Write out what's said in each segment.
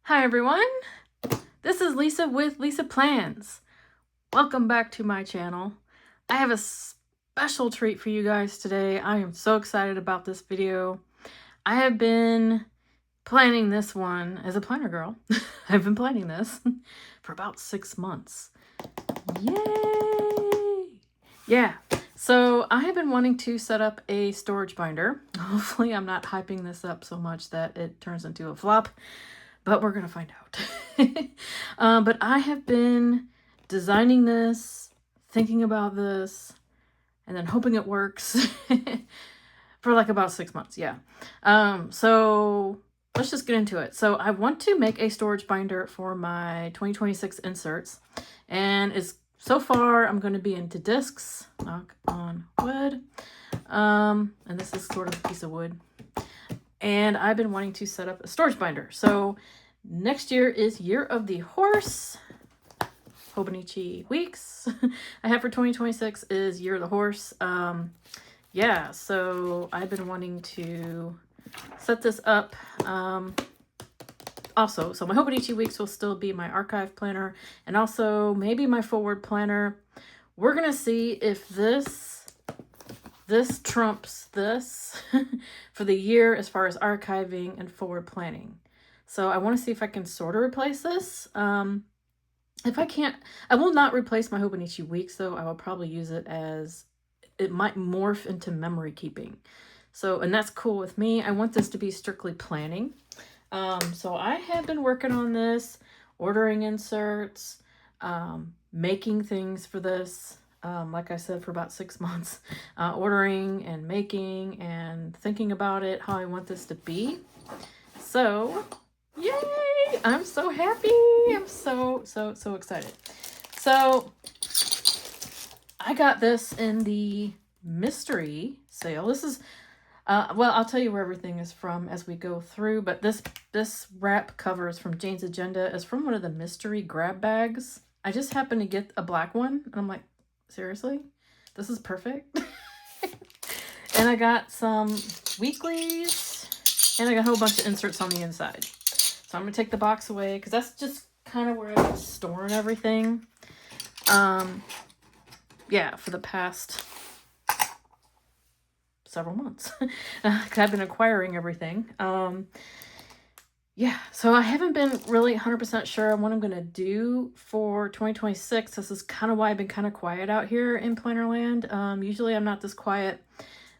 Hi everyone, this is Lisa with Lisa Plans. Welcome back to my channel. I have a special treat for you guys today. I am so excited about this video. I have been planning this one as a planner girl. I've been planning this for about 6 months. Yay! Yeah, so I have been wanting to set up a storage binder. Hopefully I'm not hyping this up so much that it turns into a flop. But we're going to find out. But I have been designing this, thinking about this, and then hoping it works for like about 6 months. Yeah. So let's just get into it. So I want to make a storage binder for my 2026 inserts. And so far I'm going to be into discs, knock on wood. And this is sort of a piece of wood. And I've been wanting to set up a storage binder. So next year is Year of the Horse. Hobonichi weeks I have for 2026 is Year of the Horse. Yeah, so I've been wanting to set this up. Also, so my Hobonichi weeks will still be my archive planner and also maybe my forward planner. We're going to see if this trumps this for the year as far as archiving and forward planning. So I want to see if I can sort of replace this. If I can't, I will not replace my Hobonichi weeks though. I will probably use it as, it might morph into memory keeping. So, and that's cool with me. I want this to be strictly planning. So I have been working on this, ordering inserts, making things for this. Like I said, for about 6 months, ordering and making and thinking about it, how I want this to be. So, yay! I'm so happy. I'm so excited. So, I got this in the mystery sale. This is, well, I'll tell you where everything is from as we go through, but this wrap cover is from Jane's Agenda. It's from one of the mystery grab bags. I just happened to get a black one, and I'm like, seriously? This is perfect. And I got some weeklies, and I got a whole bunch of inserts on the inside. So I'm going to take the box away, because that's just kind of where I've been storing everything. Yeah, for the past several months. Because I've been acquiring everything. Yeah, so I haven't been really 100% sure on what I'm going to do for 2026. This is kind of why I've been kind of quiet out here in Plannerland. Usually I'm not this quiet,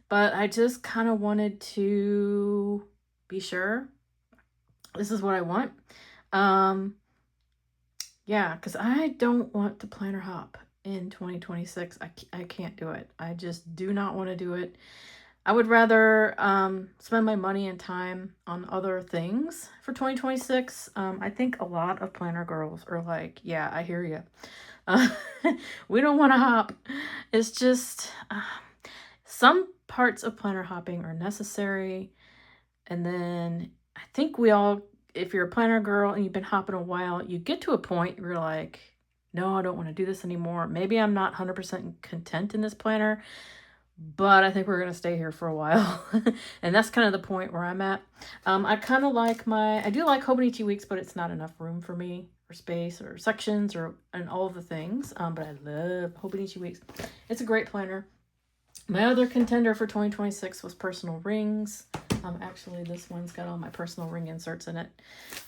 but I just kind of wanted to be sure this is what I want. Yeah, because I don't want to planner hop in 2026. I can't do it. I just do not want to do it. I would rather spend my money and time on other things for 2026. I think a lot of planner girls are like, yeah, I hear you. We don't want to hop. It's just some parts of planner hopping are necessary. And then I think we all, if you're a planner girl and you've been hopping a while, you get to a point where you're like, no, I don't want to do this anymore. Maybe I'm not 100% content in this planner, but I think we're going to stay here for a while. And that's kind of the point where I'm at. I kind of like I do like Hobonichi weeks, but it's not enough room for me, or space, or sections, and all of the things. But I love Hobonichi weeks. It's a great planner. My other contender for 2026 was personal rings. Actually, this one's got all my personal ring inserts in it.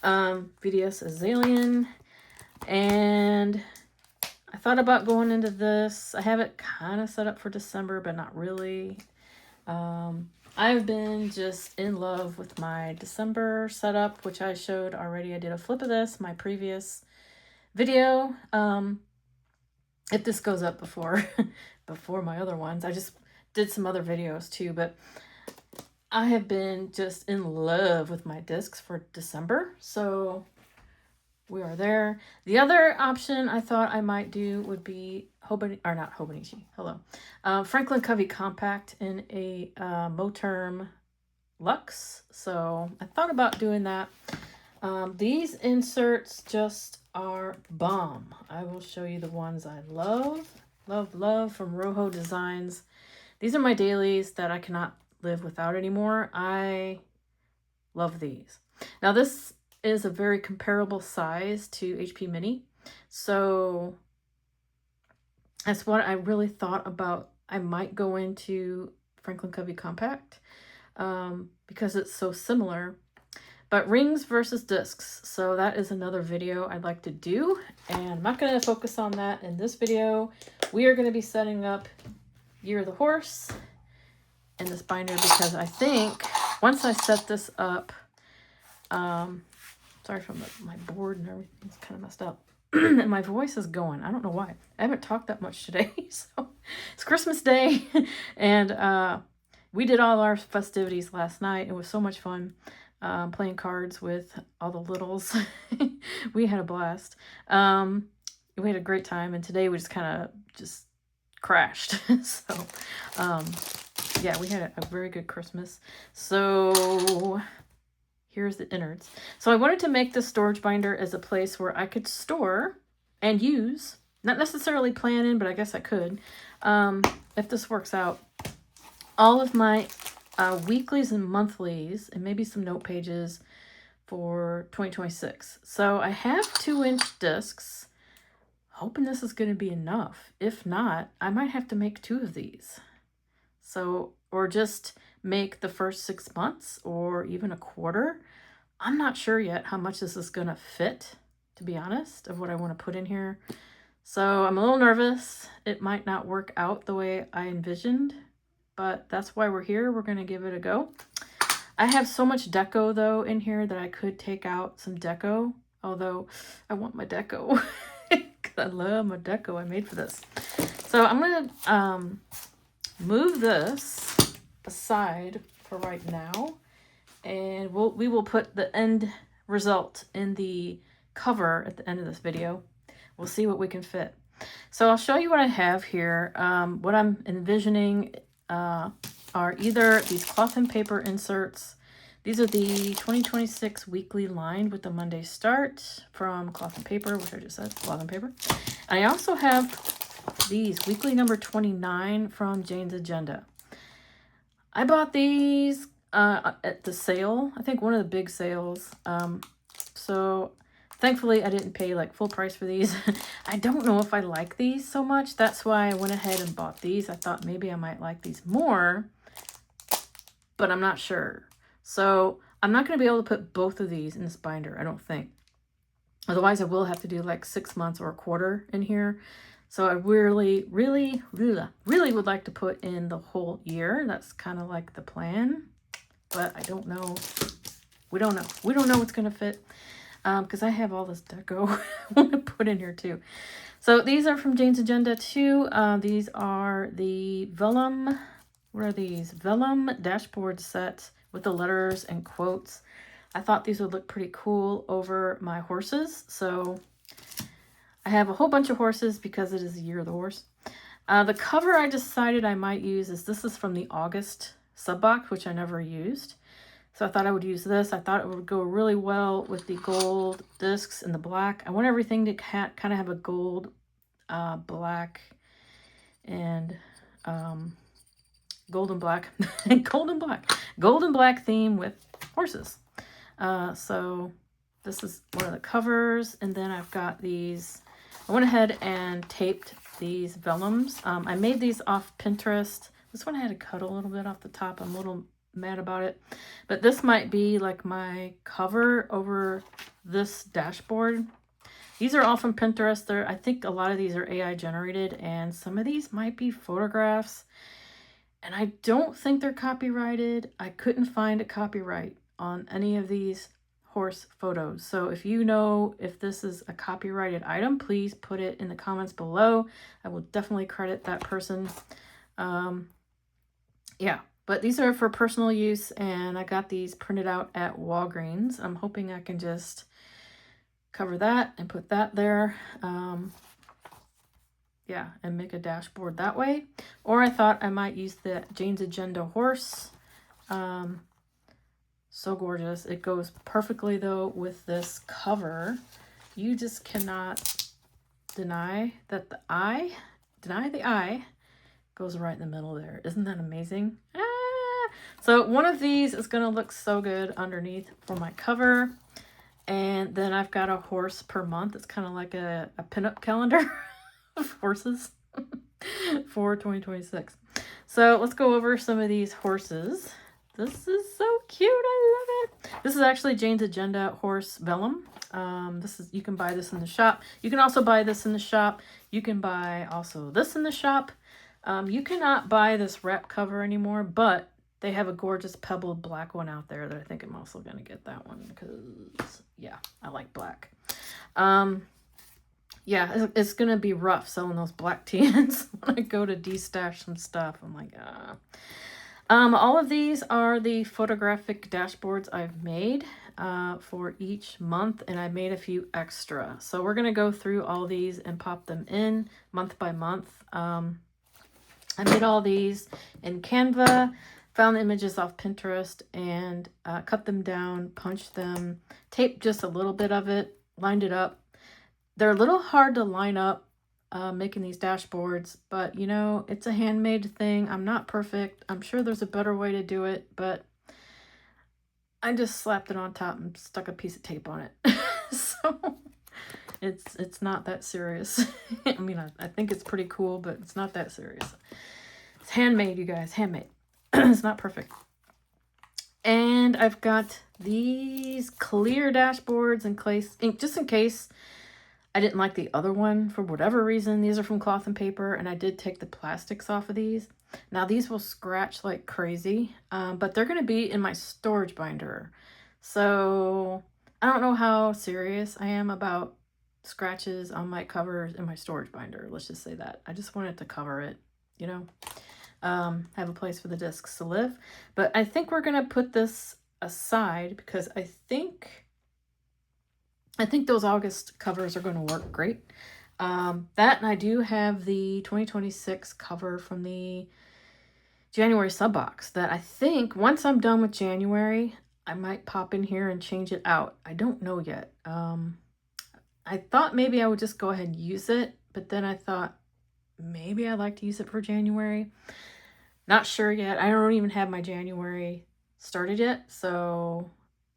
VDS Azalea. And I thought about going into this. I have it kind of set up for December, but not really. I've been just in love with my December setup, which I showed already. I did a flip of this, my previous video. If this goes up before my other ones, I just did some other videos too, but I have been just in love with my discs for December. So we are there. The other option I thought I might do would be Franklin Covey Compact in a Moterm Luxe. So I thought about doing that. These inserts just are bomb. I will show you the ones I love from Roho Designs. These are my dailies that I cannot live without anymore. I love these. Now this is a very comparable size to HP Mini. So that's what I really thought about. I might go into Franklin Covey Compact because it's so similar. But rings versus discs, so that is another video I'd like to do, and I'm not going to focus on that in this video. We are going to be setting up Year of the Horse in this binder because I think once I set this up, sorry for my board and everything's kind of messed up, and my voice is going. I don't know why. I haven't talked that much today, so it's Christmas Day, and we did all our festivities last night. It was so much fun. Playing cards with all the littles. We had a blast. We had a great time, and today we just kind of just crashed. So, yeah, we had a very good Christmas. So, here's the innards. So I wanted to make this storage binder as a place where I could store and use, not necessarily plan in, but I guess I could, if this works out, all of my weeklies and monthlies, and maybe some note pages for 2026. So I have 2-inch discs, hoping this is going to be enough. If not, I might have to make 2 of these. So, or just make the first 6 months or even a quarter. I'm not sure yet how much this is going to fit, to be honest, of what I want to put in here. So I'm a little nervous. It might not work out the way I envisioned, but that's why we're here. We're going to give it a go. I have so much deco, though, in here that I could take out some deco, although I want my deco because I love my deco I made for this. So I'm going to move this aside for right now, and we will put the end result in the cover at the end of this video. We'll see what we can fit. So I'll show you what I have here. What I'm envisioning are either these cloth and paper inserts. These are the 2026 weekly lined with the Monday start from Cloth and Paper, which I just said, Cloth and Paper. I also have these weekly number 29 from Jane's Agenda. I bought these at the sale, I think one of the big sales. So thankfully I didn't pay like full price for these. I don't know if I like these so much. That's why I went ahead and bought these. I thought maybe I might like these more, but I'm not sure. So I'm not going to be able to put both of these in this binder, I don't think. Otherwise I will have to do like 6 months or a quarter in here. So I really would like to put in the whole year. That's kind of like the plan, but I don't know. We don't know. We don't know what's going to fit. Because I have all this deco I want to put in here too. So these are from Jane's Agenda too. These are the vellum, what are these? Vellum dashboard set with the letters and quotes. I thought these would look pretty cool over my horses. So I have a whole bunch of horses because it is the Year of the Horse. The cover I decided I might use is, this is from the August sub box, which I never used. So I thought I would use this. I thought it would go really well with the gold discs and the black. I want everything to kind of have a gold, black, and gold and black, gold and black theme with horses. So this is one of the covers, and then I've got these. I went ahead and taped these vellums. I made these off Pinterest. This one I had to cut a little bit off the top. I'm a little mad about it, but this might be like my cover over this dashboard. These are all from Pinterest. I think a lot of these are AI generated, and some of these might be photographs, and I don't think they're copyrighted. I couldn't find a copyright on any of these horse photos. So if you know if this is a copyrighted item, please put it in the comments below. I will definitely credit that person. Yeah. But these are for personal use, and I got these printed out at Walgreens. I'm hoping I can just cover that and put that there. Yeah, and make a dashboard that way. Or I thought I might use the Jane's Agenda horse. So gorgeous. It goes perfectly, though, with this cover. You just cannot deny that the eye goes right in the middle there. Isn't that amazing? So one of these is going to look so good underneath for my cover. And then I've got a horse per month. It's kind of like a pinup calendar of horses for 2026. So let's go over some of these horses. This is so cute. I love it. This is actually Jane's Agenda horse vellum. You can buy this in the shop. You can also buy this in the shop. You can buy also this in the shop. You cannot buy this wrap cover anymore, but they have a gorgeous pebbled black one out there that I think I'm also going to get that one because, yeah, I like black. Yeah, it's going to be rough selling those black TNs when I go to de-stash some stuff. I'm like, all of these are the photographic dashboards I've made for each month, and I made a few extra. So we're going to go through all these and pop them in month by month. I made all these in Canva, found the images off Pinterest, and cut them down, punched them, taped just a little bit of it, lined it up. They're a little hard to line up making these dashboards, but you know, it's a handmade thing. I'm not perfect. I'm sure there's a better way to do it, but I just slapped it on top and stuck a piece of tape on it. So it's not that serious. I mean, I think it's pretty cool, but it's not that serious. It's handmade, you guys, handmade. It's not perfect. And I've got these clear dashboards in case, just in case I didn't like the other one for whatever reason. These are from Cloth and Paper, and I did take the plastics off of these. Now these will scratch like crazy, but they're going to be in my storage binder. So I don't know how serious I am about scratches on my covers in my storage binder. Let's just say that. I just wanted to cover it, you know, have a place for the discs to live. But I think we're going to put this aside because I think those August covers are going to work great. That, and I do have the 2026 cover from the January sub box that I think once I'm done with January, I might pop in here and change it out. I don't know yet. I thought maybe I would just go ahead and use it, but then I thought maybe I'd like to use it for January. Not sure yet. I don't even have my January started yet, so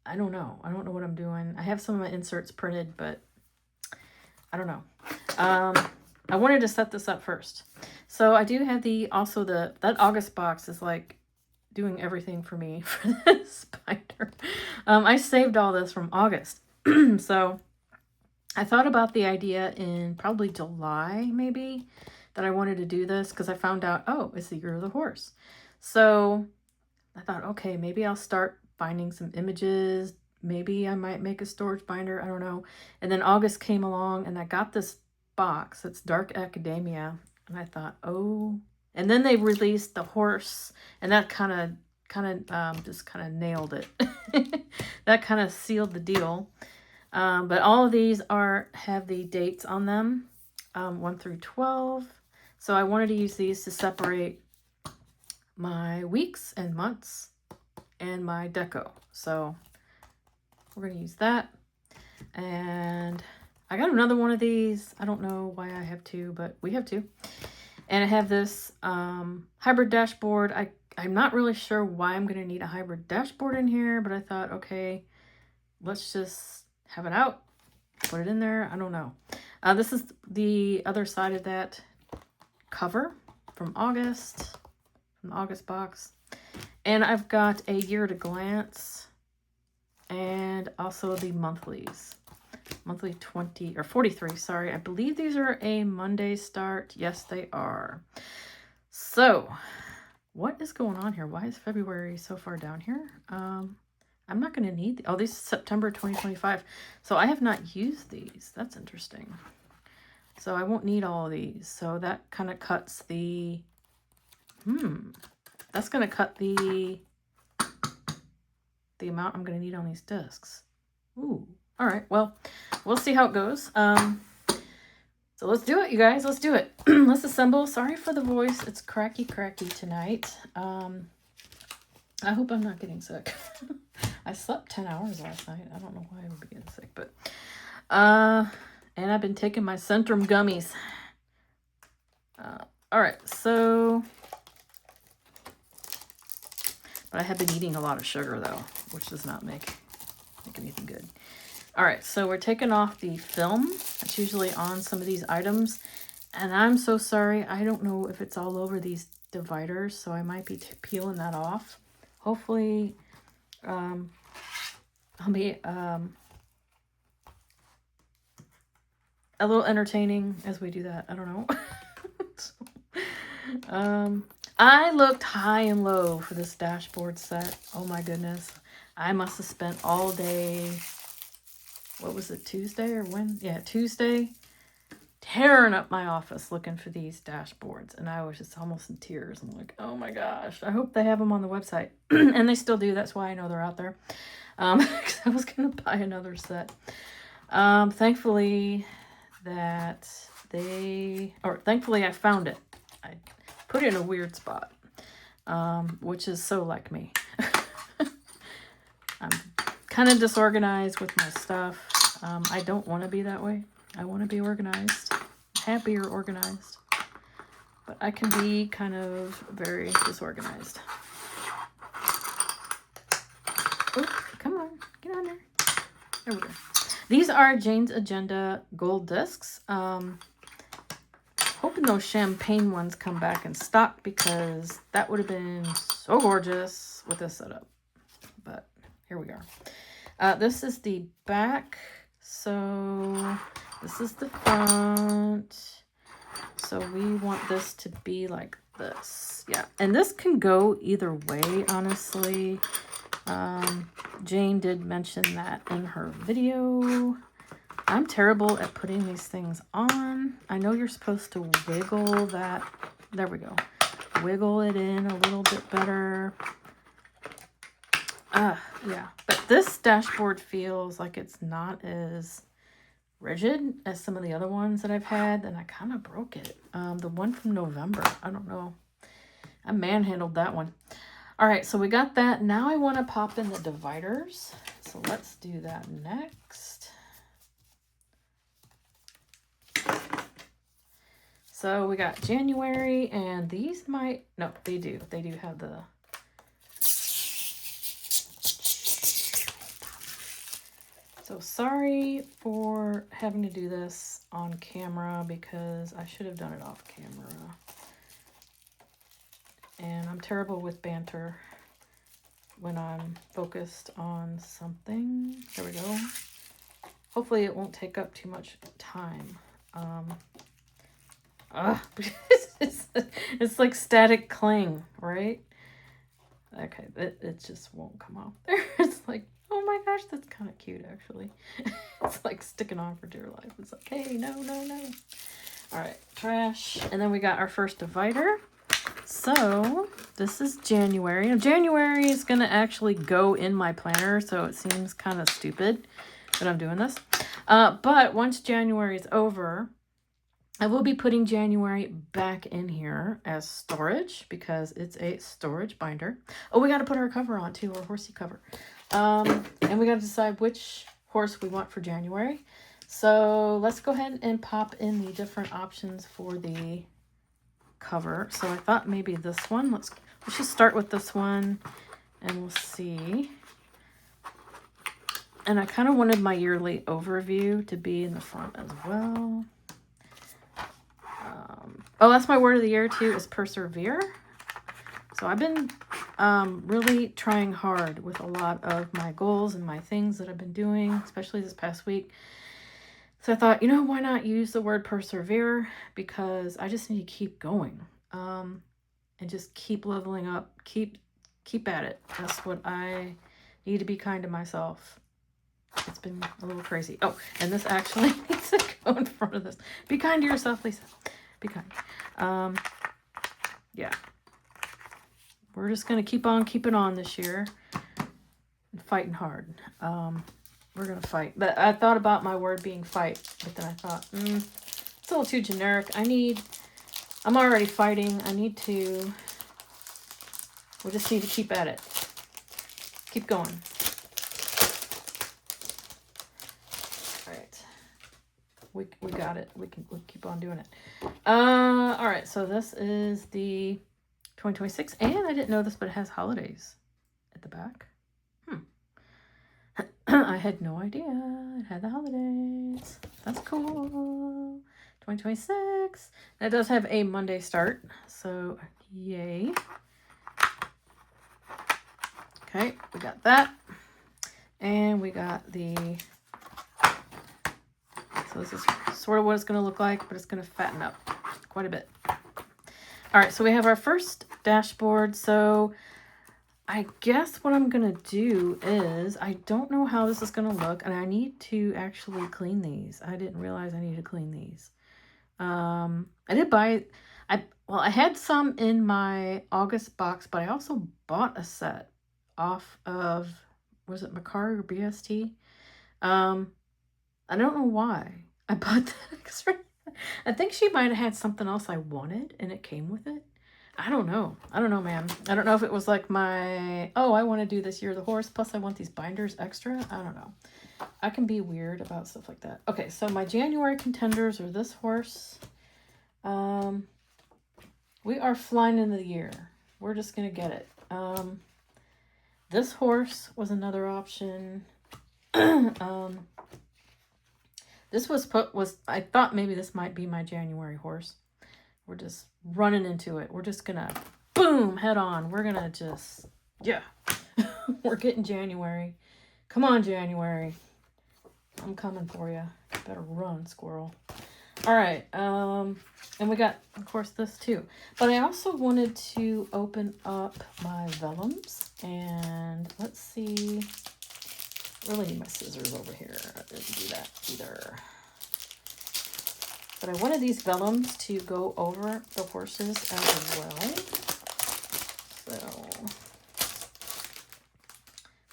I don't know. I don't know what I'm doing. I have some of my inserts printed, but I don't know. I wanted to set this up first. So I do have that August box is like doing everything for me for this binder. I saved all this from August. So I thought about the idea in probably July, maybe, that I wanted to do this because I found out, oh, it's the year of the horse. So I thought, okay, maybe I'll start finding some images. Maybe I might make a storage binder. I don't know. And then August came along and I got this box. It's Dark Academia. And I thought, oh, and then they released the horse, and that kind of just kind of nailed it. That kind of sealed the deal. But all of these have the dates on them, 1 through 12. So I wanted to use these to separate my weeks and months and my deco. So we're going to use that. And I got another one of these. I don't know why I have two, but we have two. And I have this hybrid dashboard. I'm not really sure why I'm going to need a hybrid dashboard in here, but I thought, okay, let's just have it out, put it in there. I don't know. This is the other side of that cover from August, from the August box. And I've got a year at a glance and also the monthlies. Monthly 20 or 43, sorry. I believe these are a Monday start. Yes, they are. So what is going on here? Why is February so far down here? I'm not going to need, this is September 2025. So I have not used these. That's interesting. So I won't need all of these. So that kind of cuts the, that's going to cut the amount I'm going to need on these discs. Ooh. All right. Well, we'll see how it goes. So let's do it, you guys. Let's do it. Let's assemble. Sorry for the voice. It's cracky tonight. I hope I'm not getting sick. I slept 10 hours last night. I don't know why I would be getting sick, but and I've been taking my Centrum gummies. All right, so but I have been eating a lot of sugar though, which does not make anything good. All right, so we're taking off the film that's usually on some of these items. And I'm so sorry. I don't know if it's all over these dividers, so I might be peeling that off. Hopefully, I'll be a little entertaining as we do that. I don't know. So, I looked high and low for this dashboard set. Oh my goodness. I must have spent all day, what was it, Tuesday or when? Yeah, Tuesday, tearing up my office looking for these dashboards. And I was just almost in tears. I'm like, oh my gosh, I hope they have them on the website. And they still do. That's why I know they're out there. 'Cause I was going to buy another set. Thankfully I found it. I put it in a weird spot, which is so like me. I'm kind of disorganized with my stuff. I don't want to be that way. I want to be organized, happier organized, but I can be kind of very disorganized. Oh, come on, get on there. There we go. These are Jane's Agenda gold discs. Hoping those champagne ones come back in stock because that would have been so gorgeous with this setup. But here we are. This is the back. So this is the front. So we want this to be like this. Yeah. And this can go either way, honestly. Jane did mention that in her video. I'm terrible at putting these things on. I know you're supposed to wiggle that. There we go. Wiggle it in a little bit better. Yeah. But this dashboard feels like it's not as rigid as some of the other ones that I've had. And I kind of broke it. The one from November. I don't know. I manhandled that one. All right. So we got that. Now I want to pop in the dividers. So let's do that next. So we got January, and these might, no, they do have the, so sorry for having to do this on camera because I should have done it off camera. And I'm terrible with banter when I'm focused on something. There we go. Hopefully it won't take up too much time. It's like static cling, right? Okay, it just won't come off there. It's like, oh my gosh, that's kind of cute, actually. It's like sticking on for dear life. It's like, hey, no. All right, trash. And then we got our first divider. So this is January. Now, January is going to actually go in my planner, so it seems kind of stupid that I'm doing this. But once January is over, I will be putting January back in here as storage because it's a storage binder. Oh, we got to put our cover on too, our horsey cover. And we got to decide which horse we want for January. So let's go ahead and pop in the different options for the cover. So I thought maybe this one. Let's just start with this one and we'll see. And I kind of wanted my yearly overview to be in the front as well. Oh, that's my word of the year too, is persevere. So I've been really trying hard with a lot of my goals and my things that I've been doing, especially this past week. So I thought, why not use the word persevere? Because I just need to keep going and just keep leveling up, keep at it. That's what I need to be kind to myself. It's been a little crazy. Oh, and this actually needs to go in front of this. Be kind to yourself, Lisa. Be kind. Yeah. We're just going to keep on keeping on this year. And fighting hard. We're going to fight. But I thought about my word being fight. But then I thought, it's a little too generic. I'm already fighting. We just need to keep at it. Keep going. We got it. We keep on doing it. All right. So this is the 2026, and I didn't know this, but it has holidays at the back. I had no idea it had the holidays. That's cool. 2026. It does have a Monday start, so yay. Okay, we got that. And we got the, so this is sort of what it's going to look like, but it's going to fatten up quite a bit. All right, so we have our first dashboard. So I guess what I'm going to do is, I don't know how this is going to look, and I need to actually clean these. I didn't realize I needed to clean these. I did buy, I had some in my August box, but I also bought a set off of, was it Mercari or BST? I don't know why I bought that extra. I think she might have had something else I wanted and it came with it. I don't know. I don't know, man. I don't know if it was like my, oh, I want to do this Year of the Horse, plus I want these binders extra. I don't know. I can be weird about stuff like that. Okay, so my January contenders are this horse. We are flying into the year. We're just going to get it. This horse was another option. This was I thought maybe this might be my January horse. We're just running into it. We're just gonna boom, head on. We're gonna just, yeah. We're getting January. Come on, January. I'm coming for you. Better run, squirrel. All right. And we got, of course, this too. But I also wanted to open up my vellums. And let's see. Really need my scissors over here. I didn't do that either. But I wanted these vellums to go over the horses as well. So,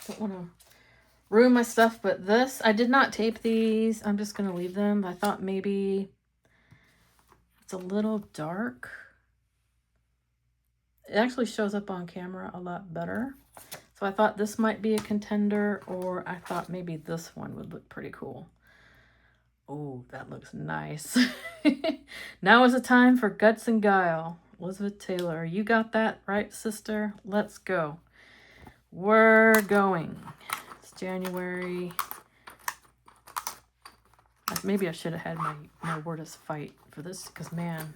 don't want to ruin my stuff, but this, I did not tape these. I'm just going to leave them. I thought maybe it's a little dark. It actually shows up on camera a lot better. So I thought this might be a contender, or I thought maybe this one would look pretty cool. Oh, that looks nice. Now is the time for Guts and Guile. Elizabeth Taylor, you got that right, sister? Let's go. We're going. It's January. Maybe I should have had my Wordist fight for this, because man,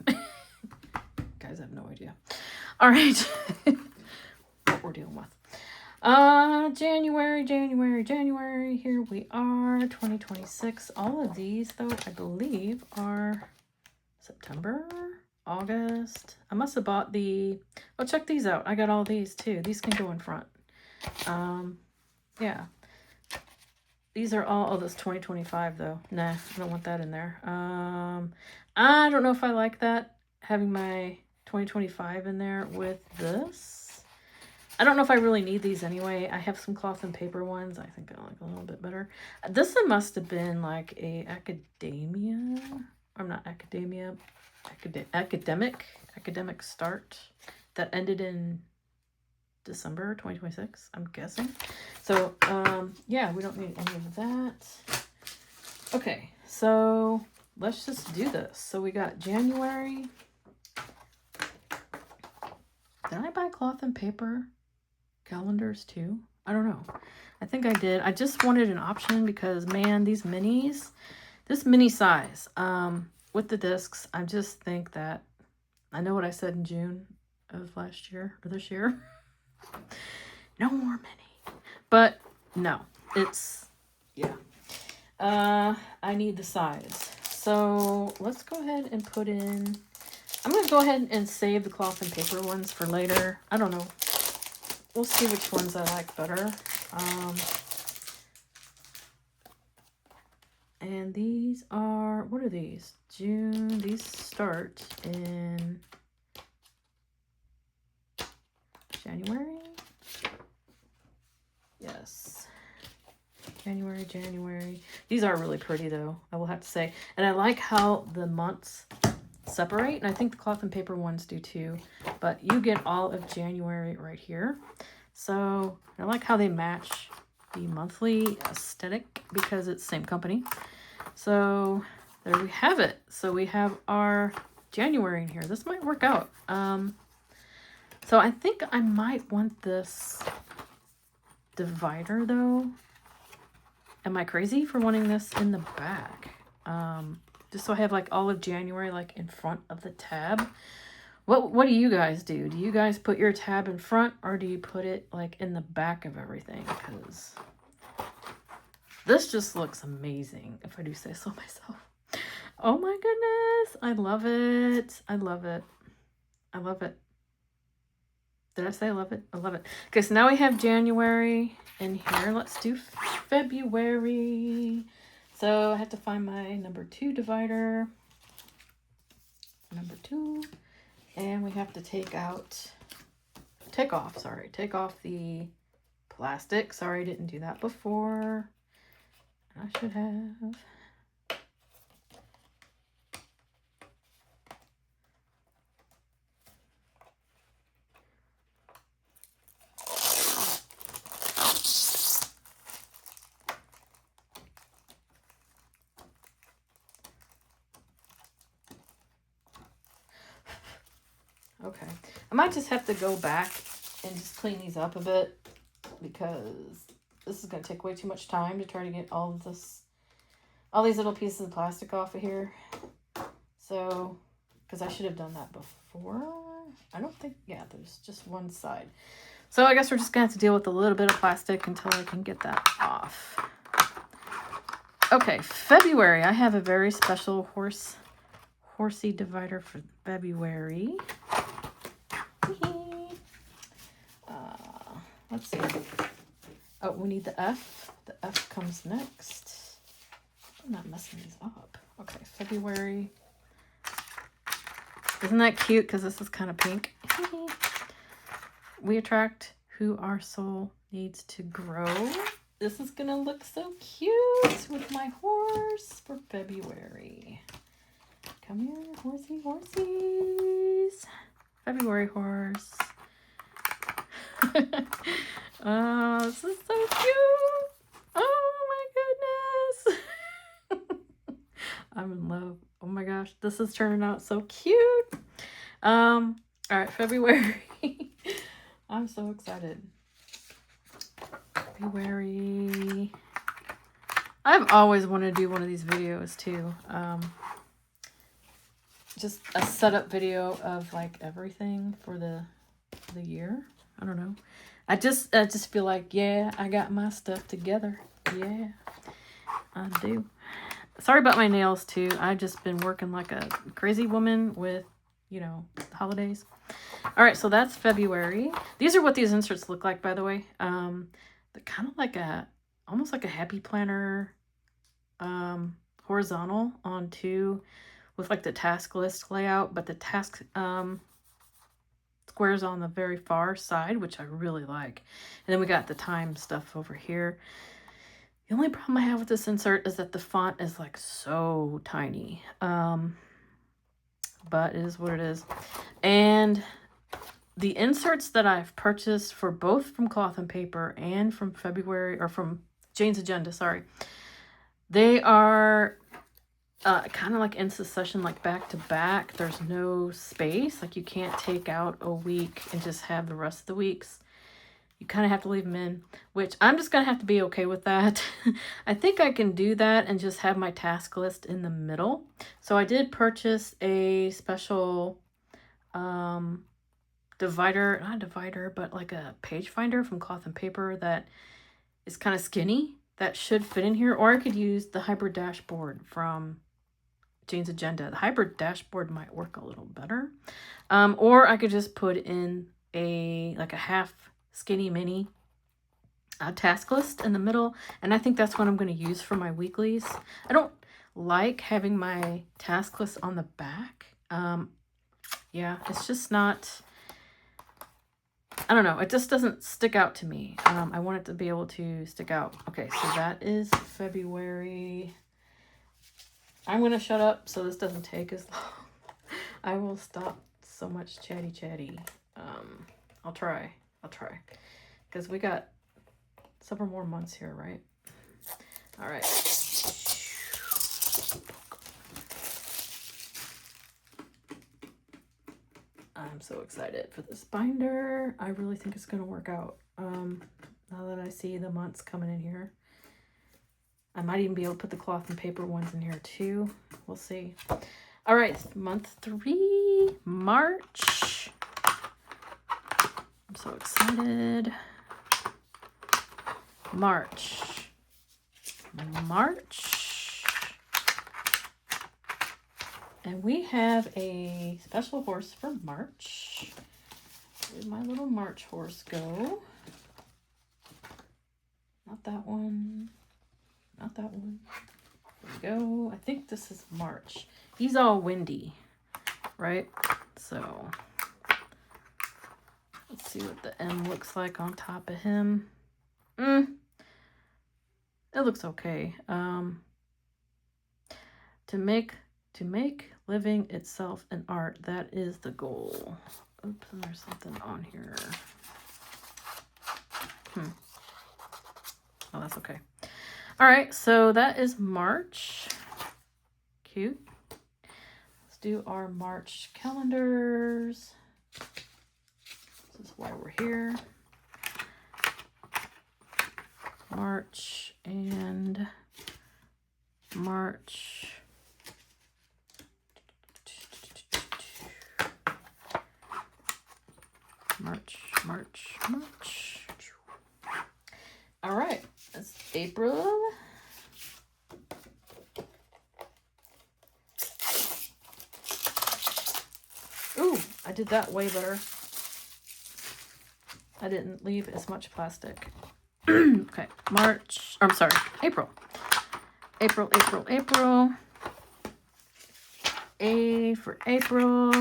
guys have no idea. All right. What we're dealing with. January. Here we are, 2026. All of these, though, I believe are September, August. I must have bought the, oh, check these out. I got all these too. These can go in front. Yeah. These are all, oh, this 2025 though. Nah, I don't want that in there. I don't know if I like that, having my 2025 in there with this. I don't know if I really need these anyway. I have some cloth and paper ones. I think I like a little bit better. This one must have been like a academia. Or not academia. Academic start that ended in December 2026, I'm guessing. So, yeah, we don't need any of that. Okay, so let's just do this. So we got January. Did I buy cloth and paper calendars too? I don't know. I think I did. I just wanted an option because, man, these minis, this mini size, with the discs, I just think that, I know what I said in June of last year, or this year. No more mini. But no, it's, yeah. I need the size. So let's go ahead and put in, I'm going to go ahead and save the cloth and paper ones for later. I don't know. We'll see which ones I like better. And these are, what are these? June. These start in January. Yes. January. These are really pretty though, I will have to say. And I like how the months separate, and I think the cloth and paper ones do too, but you get all of January right here. So I like how they match the monthly aesthetic because it's the same company. So there we have it. So we have our January in here. This might work out. So I think I might want this divider though. Am I crazy for wanting this in the back? Just so I have like all of January like in front of the tab. What do you guys do? Do you guys put your tab in front, or do you put it like in the back of everything? Because this just looks amazing, if I do say so myself. Oh my goodness. I love it. I love it. I love it. Did I say I love it? I love it. Okay, so now we have January in here. Let's do February. So I have to find my number 2 divider. Number 2. And we have to take off the plastic. Sorry, I didn't do that before. I should have. Okay, I might just have to go back and just clean these up a bit, because this is going to take way too much time to try to get all these little pieces of plastic off of here. So, because I should have done that before. I don't think, yeah, there's just one side. So I guess we're just going to have to deal with a little bit of plastic until I can get that off. Okay, February. I have a very special horsey divider for February. Let's see. Oh, we need the F. The F comes next. I'm not messing these up. Okay, February. Isn't that cute? Because this is kind of pink. We attract who our soul needs to grow. This is going to look so cute with my horse for February. Come here, horsey, horsies. February horse. Oh, this is so cute. Oh my goodness. I'm in love. Oh my gosh, this is turning out so cute. All right, February. I'm so excited. February. I've always wanted to do one of these videos too. Just a setup video of like everything for the year. I don't know. I just feel like, yeah, I got my stuff together. Yeah, I do. Sorry about my nails too. I've just been working like a crazy woman with, you know, holidays. All right, so that's February. These are what these inserts look like, by the way. They're kind of like almost like a happy planner, horizontal on 2 with like the task list layout, but the task squares on the very far side, which I really like. And then we got the time stuff over here. The only problem I have with this insert is that the font is like so tiny. But it is what it is. And the inserts that I've purchased for both from Cloth and Paper and from February, or from Jane's Agenda, sorry, they are kind of like in succession, like back to back. There's no space. Like you can't take out a week and just have the rest of the weeks. You kind of have to leave them in, which I'm just going to have to be okay with that. I think I can do that and just have my task list in the middle. So I did purchase a special divider, not divider, but like a page finder from Cloth and Paper that is kind of skinny. That should fit in here. Or I could use the hybrid dashboard from Jane's Agenda. The hybrid dashboard might work a little better. Or I could just put in a half skinny mini task list in the middle, and I think that's what I'm going to use for my weeklies. I don't like having my task list on the back. Yeah, it's just not, I don't know, it just doesn't stick out to me. I want it to be able to stick out. Okay, so that is February. I'm going to shut up so this doesn't take as long. I will stop so much chatty. I'll try. Because we got several more months here, right? All right. I'm so excited for this binder. I really think it's going to work out. Now that I see the months coming in here. I might even be able to put the cloth and paper ones in here too. We'll see. All right, month 3, March. I'm so excited. March. And we have a special horse for March. Where'd my little March horse go? Not that one. Not that one. There we go. I think this is March. He's all windy, right? So let's see what the M looks like on top of him. It looks okay. To make living itself an art, that is the goal. Oops, and there's something on here. Oh, that's okay. All right, so that is March. Cute. Let's do our March calendars. This is why we're here. March and March. March. All right, that's April. Ooh, I did that way better. I didn't leave as much plastic. Okay, March. I'm sorry, April. April. A for April.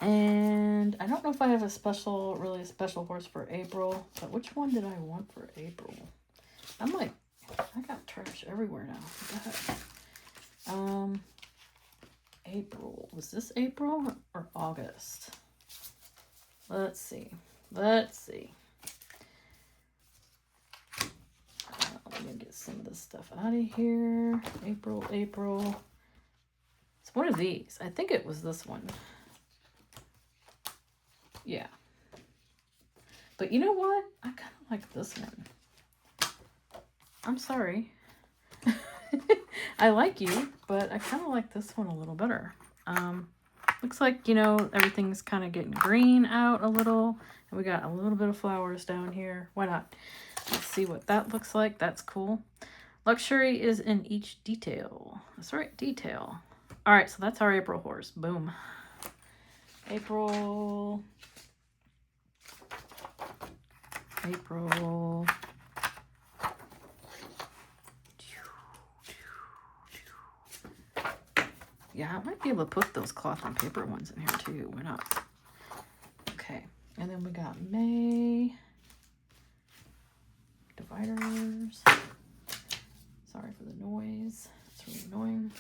And I don't know if I have really a special horse for April, but which one did I want for April? I'm like, I got trash everywhere now. What the heck? April. Was this April or August? Let's see. Let me get some of this stuff out of here. April. It's one of these. I think it was this one. Yeah. But you know what? I kind of like this one. I'm sorry. I like you, but I kind of like this one a little better. Looks like, you know, everything's kind of getting green out a little. And we got a little bit of flowers down here. Why not? Let's see what that looks like. That's cool. Luxury is in each detail. That's right, detail. All right, so that's our April horse. Boom. April. Yeah, I might be able to put those cloth and paper ones in here too. Why not? Okay, and then we got May. Dividers. Sorry for the noise. It's really annoying.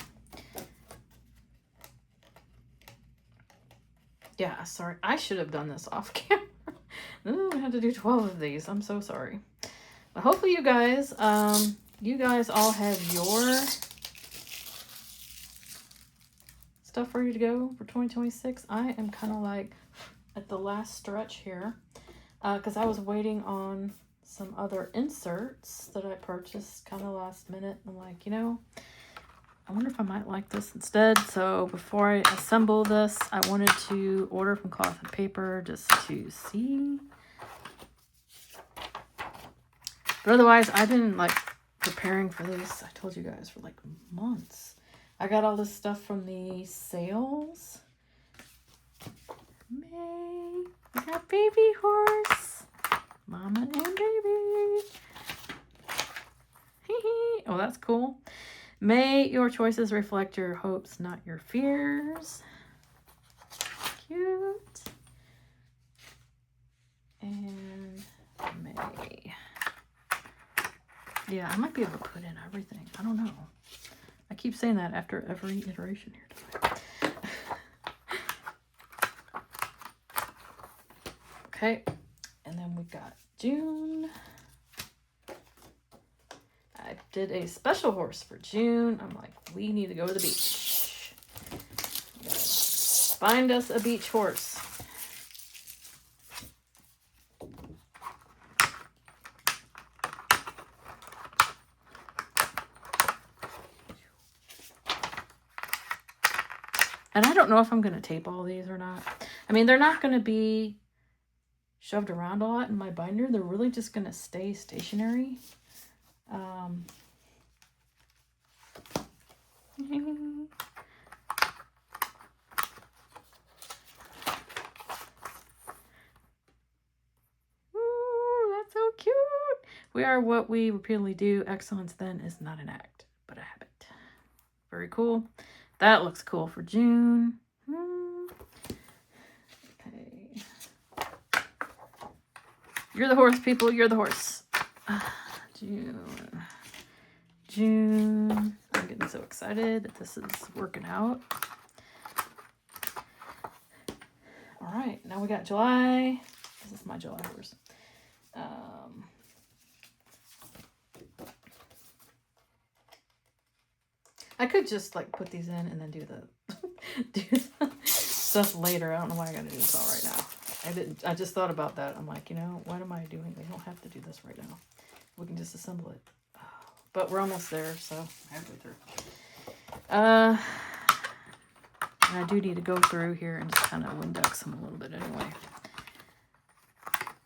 Yeah, sorry. I should have done this off camera. I had to do 12 of these. I'm so sorry. But hopefully you guys all have your stuff ready to go for 2026. I am kind of like at the last stretch here because I was waiting on some other inserts that I purchased kind of last minute. I'm like, you know, I wonder if I might like this instead. So before I assemble this, I wanted to order from Cloth and Paper just to see. But otherwise, I've been like preparing for this. I told you guys for like months. I got all this stuff from the sales. May, we got baby horse. Mama and baby. Oh, that's cool. May your choices reflect your hopes, not your fears. Cute. And May. Yeah, I might be able to put in everything. I don't know. I keep saying that after every iteration here tonight. Okay. And then we got June. I did a special horse for June. I'm like, we need to go to the beach. Find us a beach horse. And I don't know if I'm going to tape all these or not. I mean, they're not going to be shoved around a lot in my binder. They're really just going to stay stationary. Ooh, that's so cute. We are what we repeatedly do. Excellence then is not an act, but a habit. Very cool. That looks cool for June. Okay. You're the horse, people. You're the horse. June. I'm getting so excited that this is working out. All right, now we got July. This is my July horse. I could just like put these in and then do the stuff later. I don't know why I gotta do this all right now. I just thought about that. I'm like, you know, what am I doing? We don't have to do this right now. We can just assemble it. But we're almost there, so halfway through. And I do need to go through here and just kind of Windex them a little bit anyway.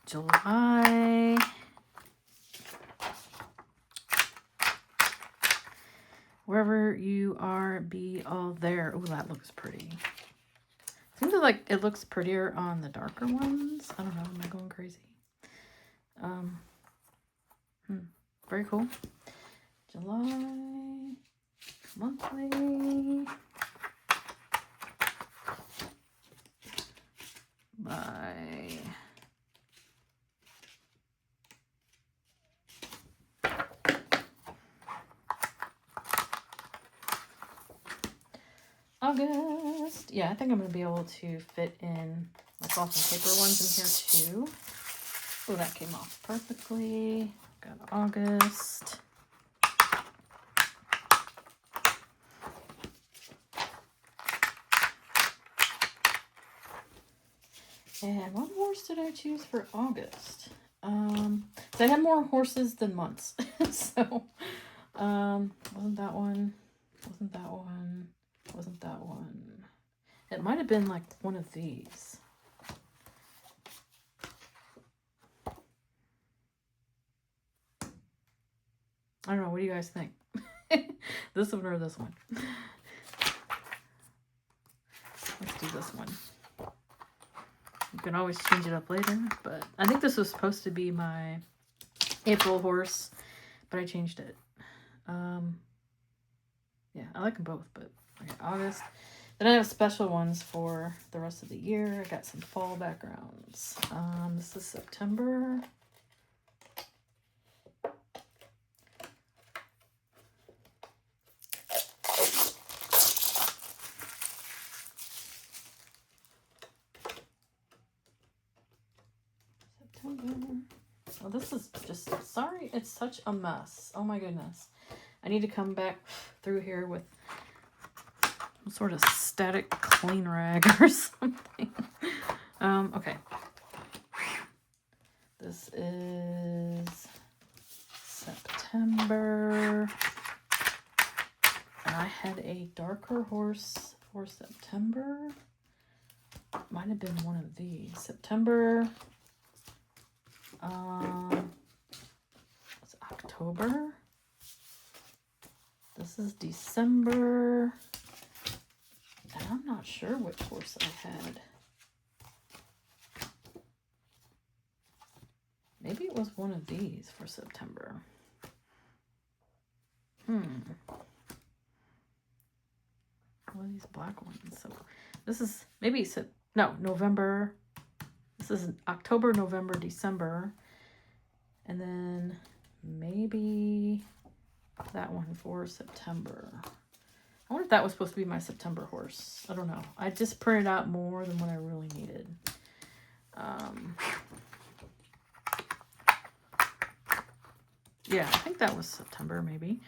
July. Wherever you are, be all there. Oh, that looks pretty. Seems like it looks prettier on the darker ones. I don't know. Am I going crazy? Very cool. July monthly by August. Yeah, I think I'm going to be able to fit in my cloth and paper ones in here too. Oh, that came off perfectly. Got August. And what horse did I choose for August? So I had more horses than months. So, wasn't that one. It might have been like one of these. I don't know. What do you guys think? This one or this one? Let's do this one. You can always change it up later, but I think this was supposed to be my April horse, but I changed it. Yeah, I like them both, but okay, August. Then I have special ones for the rest of the year. I got some fall backgrounds. This is September. Oh, this is just, sorry, it's such a mess. Oh my goodness. I need to come back through here with some sort of static clean rag or something. Okay. This is September. And I had a darker horse for September. Might have been one of these. September. It's October. This is December. And I'm not sure which horse I had. Maybe it was one of these for September. One of these black ones. So this is maybe November. This is October, November, December. And then maybe that one for September. I wonder if that was supposed to be my September horse. I don't know. I just printed out more than what I really needed. Yeah, I think that was September maybe.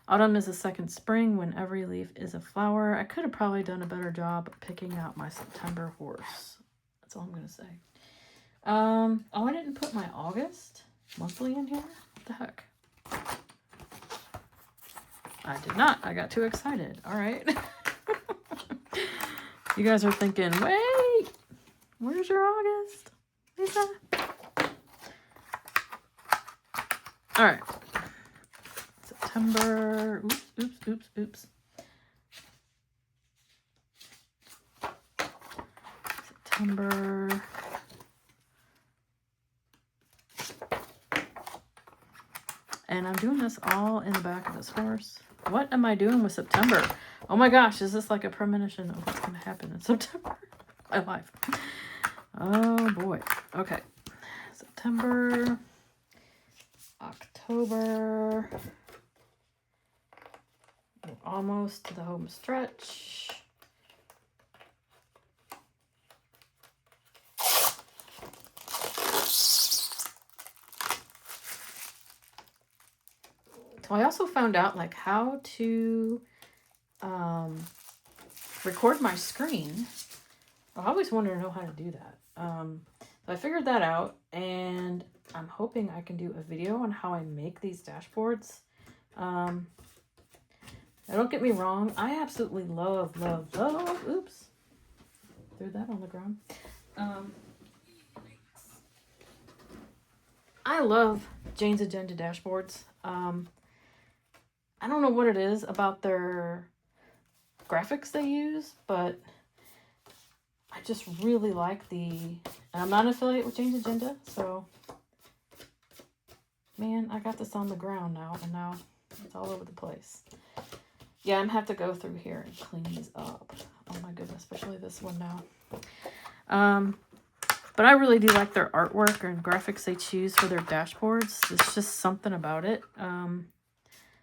Autumn is the second spring when every leaf is a flower. I could have probably done a better job picking out my September horse. That's all I'm going to say. Oh, I didn't put my August monthly in here. What the heck? I did not. I got too excited. All right. You guys are thinking, wait, where's your August, Lisa? All right. September. Oops. September. And I'm doing this all in the back of this horse. What am I doing with September? Oh my gosh, is this like a premonition of what's going to happen in September? My life. Oh boy. Okay. September. October. We're almost to the home stretch. So I also found out like how to record my screen. I always wanted to know how to do that. So I figured that out, and I'm hoping I can do a video on how I make these dashboards. Now don't get me wrong, I absolutely love, oops, threw that on the ground. I love Jane's Agenda dashboards. I don't know what it is about their graphics they use, but I just really like and I'm not an affiliate with Jane's Agenda, so man, I got this on the ground now, and now it's all over the place. Yeah, I'm gonna have to go through here and clean these up. Oh my goodness, especially this one now. But I really do like their artwork and graphics they choose for their dashboards. It's just something about it.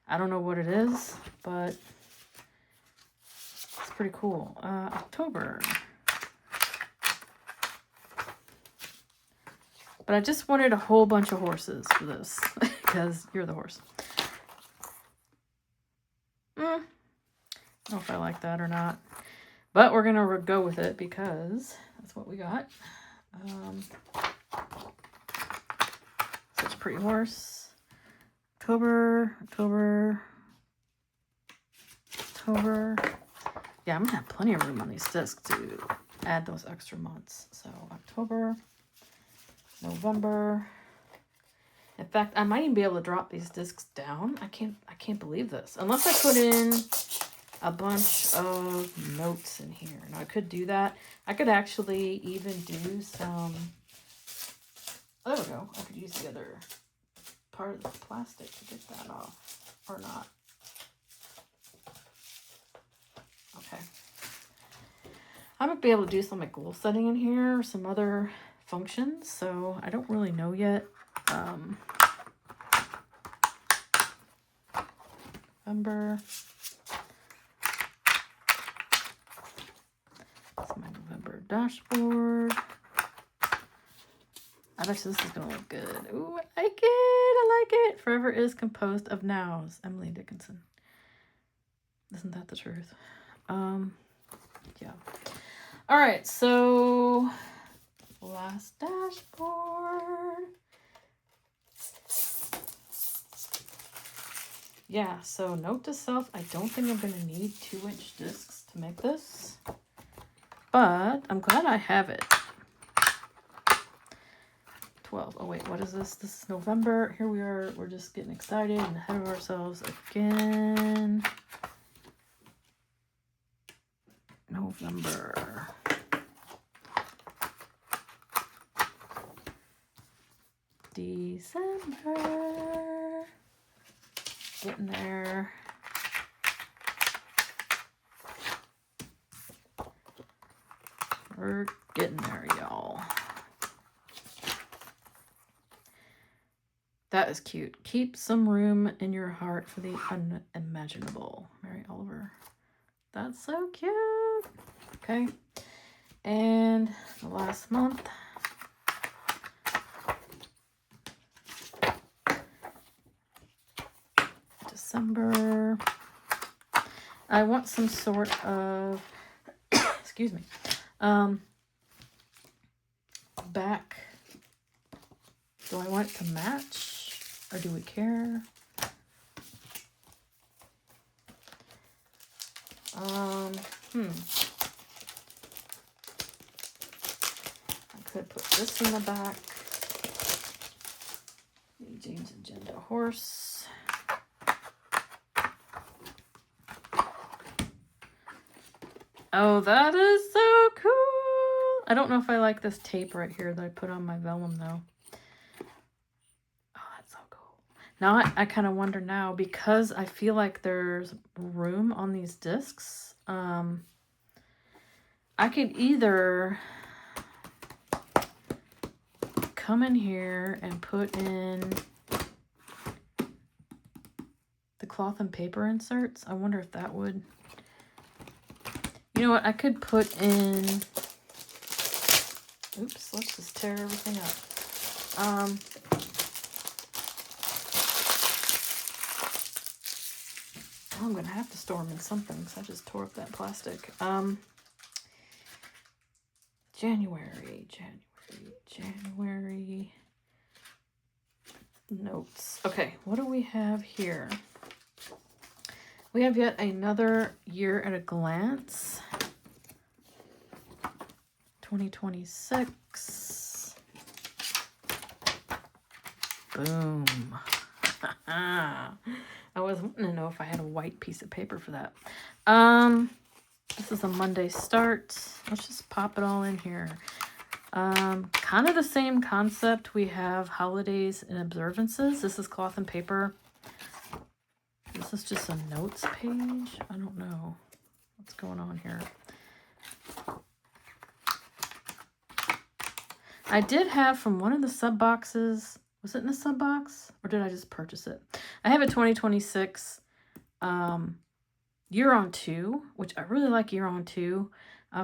I don't know what it is, but it's pretty cool. October. But I just wanted a whole bunch of horses for this, because you're the horse. I don't know if I like that or not. But we're going to go with it, because that's what we got. Such a pretty horse. October. Yeah, I'm going to have plenty of room on these discs to add those extra months. So October, November. In fact, I might even be able to drop these discs down. I can't believe this. Unless I put in a bunch of notes in here. Now, I could do that. I could actually even do some... There we go. I could use the other part of the plastic to get that off. Or not. Okay. I might be able to do some like goal setting in here or some other functions. So, I don't really know yet. November. That's my November dashboard. I bet you this is going to look good. Ooh, I like it. I like it. Forever is composed of nows. Emily Dickinson. Isn't that the truth? Yeah. All right. So, last dashboard. Yeah. So, note to self, I don't think I'm going to need 2-inch discs to make this. But I'm glad I have it. 12. Oh, wait, what is this? This is November. Here we are. We're just getting excited and ahead of ourselves again. November. December. Getting there. We're getting there, y'all. That is cute. Keep some room in your heart for the unimaginable. Mary Oliver. That's so cute. Okay. And the last month. December. I want some sort of, excuse me, back. Do I want it to match? Or do we care? could put this in the back. Jane's Agenda horse. Oh, that is so cool. I don't know if I like this tape right here that I put on my vellum though. Oh, that's so cool. Now I kind of wonder now, because I feel like there's room on these discs. I could either come in here and put in the cloth and paper inserts. I wonder if that would... You know what? I could put in... Oops, let's just tear everything up. Oh, I'm going to have to store them in something because I just tore up that plastic. January notes. Okay, what do we have here? We have yet another year at a glance. 2026. Boom. I was wanting to know if I had a white piece of paper for that. This is a Monday start. Let's just pop it all in here. Kind of the same concept. We have holidays and observances. This is cloth and paper. This is just a notes page. I don't know what's going on here. I did have from one of the sub boxes. Was it in the sub box or did I just purchase it? I have a 2026 Year on 2, which I really like Year on 2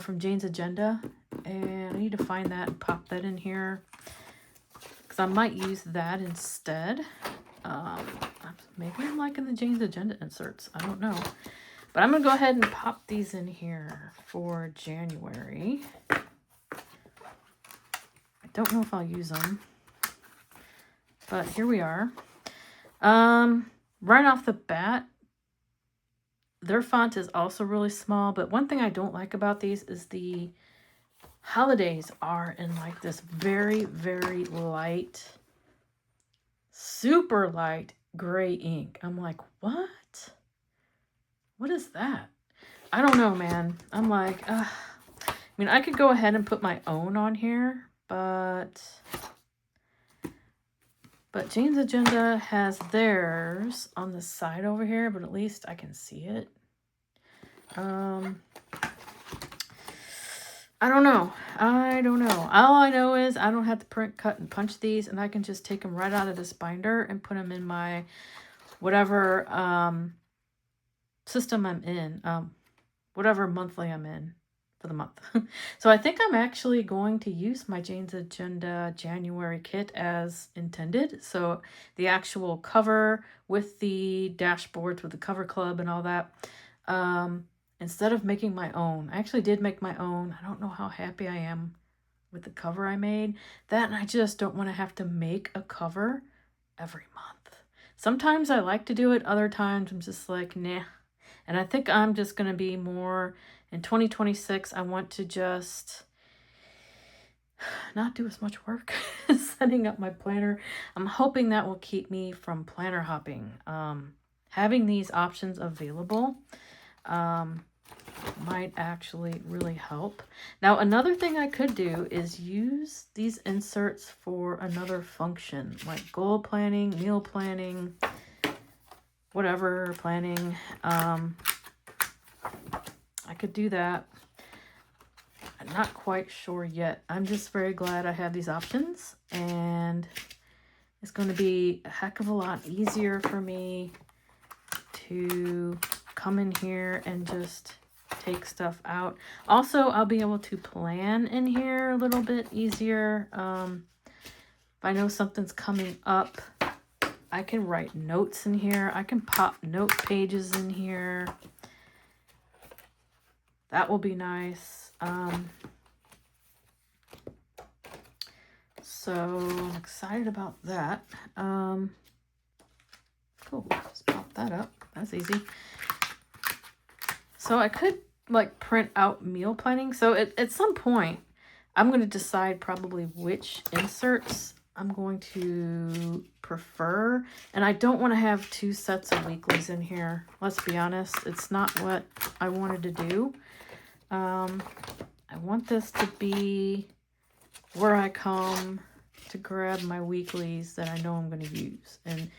from Jane's Agenda. And I need to find that and pop that in here because I might use that instead. Maybe I'm liking the Jane's Agenda inserts. I don't know. But I'm going to go ahead and pop these in here for January. I don't know if I'll use them. But here we are. Right off the bat, their font is also really small. But one thing I don't like about these is the holidays are in like this very, very light, super light gray ink. I'm like, what? What is that? I don't know, man. I'm like, I mean, I could go ahead and put my own on here, but Jane's Agenda has theirs on the side over here, but at least I can see it. I don't know. All I know is I don't have to print, cut, and punch these, and I can just take them right out of this binder and put them in my whatever system I'm in, whatever monthly I'm in for the month. So I think I'm actually going to use my Jane's Agenda January kit as intended. So the actual cover with the dashboards with the cover club and all that. Instead of making my own, I actually did make my own. I don't know how happy I am with the cover I made. That, and I just don't want to have to make a cover every month. Sometimes I like to do it. Other times I'm just like, nah. And I think I'm just going to be more in 2026. I want to just not do as much work setting up my planner. I'm hoping that will keep me from planner hopping. Having these options available might actually really help. Now, another thing I could do is use these inserts for another function, like goal planning, meal planning, whatever planning. I could do that. I'm not quite sure yet. I'm just very glad I have these options, and it's going to be a heck of a lot easier for me to come in here and just take stuff out. Also, I'll be able to plan in here a little bit easier. If I know something's coming up, I can write notes in here. I can pop note pages in here. That will be nice. So I'm excited about that. Cool, just pop that up. That's easy. So I could like print out meal planning. So at some point, I'm going to decide probably which inserts I'm going to prefer. And I don't want to have 2 sets of weeklies in here. Let's be honest. It's not what I wanted to do. I want this to be where I come to grab my weeklies that I know I'm going to use. And